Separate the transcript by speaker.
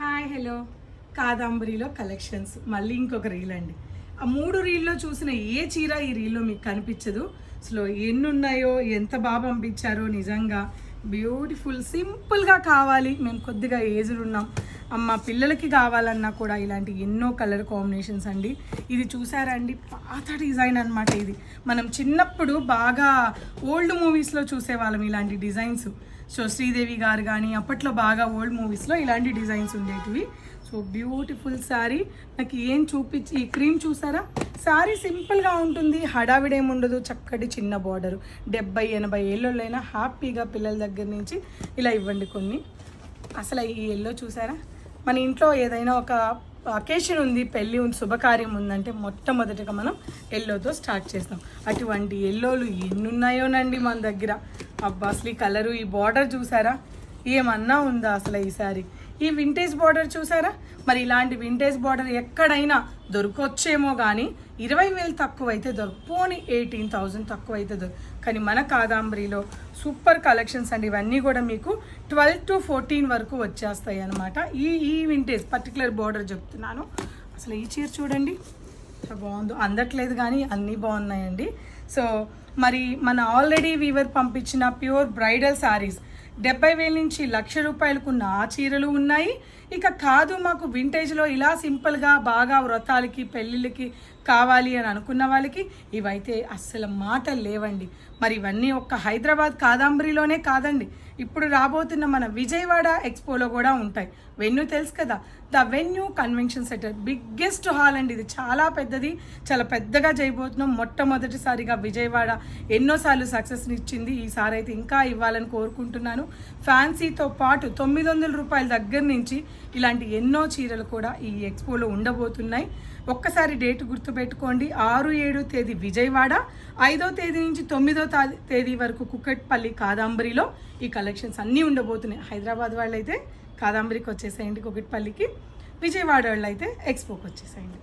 Speaker 1: Hi hello కాదంబరిలో collections మళ్ళీ ఇంకొక reel అండి. ఆ 3 రీల్లో చూసిన ఏ చీర ఈ రీల్లో మీకు కనిపించదు. అసలు ఎన్ని ఉన్నాయో, ఎంత బాగా పంపించారో, నిజంగా బ్యూటిఫుల్. సింపుల్గా కావాలి, మేము కొద్దిగా ఏజ్డ్ ఉన్నాం, అమ్మ పిల్లలకి కావాలన్నా కూడా ఇలాంటి ఎన్నో కలర్ కాంబినేషన్స్ అండి. ఇది చూసారా అండి, పాత డిజైన్ అనమాట. ఇది మనం చిన్నప్పుడు బాగా ఓల్డ్ మూవీస్లో చూసేవాళ్ళం ఇలాంటి డిజైన్స్. సో శ్రీదేవి గారు కానీ అప్పట్లో బాగా ఓల్డ్ మూవీస్లో ఇలాంటి డిజైన్స్ ఉండేటివి. So beautiful sari. నాకు ఏం చూపించి ఈ క్రీమ్ చూసారా, శారీ సింపుల్గా ఉంటుంది, హడావిడేం ఉండదు, చక్కటి చిన్న బార్డరు. 70-80 ఏళ్ళైనా హ్యాపీగా పిల్లల దగ్గర నుంచి ఇలా ఇవ్వండి కొన్ని. అసలు ఈ ఎల్లో చూసారా, మన ఇంట్లో ఏదైనా ఒక అకేషన్ ఉంది, పెళ్ళి ఉంది, శుభకార్యం ఉందంటే మొట్టమొదటిగా మనం ఎల్లోతో స్టార్ట్ చేస్తాం. అటువంటి ఎల్లోలు ఎన్ని ఉన్నాయోనండి మన దగ్గర. అబ్బా అసలు ఈ కలరు, ఈ బార్డర్ చూసారా, ఏమన్నా ఉందా అసలు ఈ సారీ. ఈ వింటేజ్ బార్డర్ చూసారా, మరి ఇలాంటి వింటేజ్ బార్డర్ ఎక్కడైనా దొరకొచ్చేమో కానీ 20,000 తక్కువ అయితే పోనీ 18,000 తక్కువ అయితే కానీ మన కాదంబరిలో సూపర్ కలెక్షన్స్ అండి. ఇవన్నీ కూడా మీకు 12 to 14 వరకు వచ్చేస్తాయి అనమాట. ఈ వింటేజ్ పర్టికులర్ బార్డర్ చెప్తున్నాను. అసలు ఈ చీర చూడండి ఎంత బాగుందో, అందట్లేదు కానీ అన్నీ బాగున్నాయండి. సో మరి మన ఆల్రెడీ వీవర్ పంపించిన ప్యూర్ బ్రైడల్ శారీస్ 70,000 నుంచి ₹1,00,000 ఉన్న ఆ చీరలు ఉన్నాయి. ఇక కాదు మాకు వింటేజ్లో ఇలా సింపుల్గా బాగా వ్రతాలకి పెళ్ళిళ్ళకి కావాలి అని అనుకున్న వాళ్ళకి ఇవైతే అస్సలు మాటలు లేవండి. మరి ఇవన్నీ ఒక్క హైదరాబాద్ కాదంబరిలోనే కాదండి, ఇప్పుడు రాబోతున్న మన విజయవాడ ఎక్స్పోలో కూడా ఉంటాయి. వెన్యూ తెలుసు కదా, the venue convention centre, biggest hall అండి. ఇది చాలా పెద్దది, చాలా పెద్దగా చేయబోతున్నాం. మొట్టమొదటిసారిగా విజయవాడ ఎన్నోసార్లు సక్సెస్ని ఇచ్చింది, ఈసారి అయితే ఇంకా ఇవ్వాలని కోరుకుంటున్నాను. ఫ్యాన్సీతో పాటు ₹900 దగ్గర నుంచి ఇలాంటి ఎన్నో చీరలు కూడా ఈ ఎక్స్పోలో ఉండబోతున్నాయి. ఒక్కసారి డేట్ గుర్తుపెట్టుకోండి, 6-7 తేదీ విజయవాడ, 5వ తేదీ నుంచి 9వ తేదీ వరకు కుకట్పల్లి కాదంబరిలో ఈ కలెక్షన్స్ అన్నీ ఉండబోతున్నాయి. హైదరాబాద్ వాళ్ళు అయితే కాదంబరికి వచ్చేసేయండి కుకట్పల్లికి, విజయవాడ వాళ్ళు అయితే ఎక్స్పోకి వచ్చేసేయండి.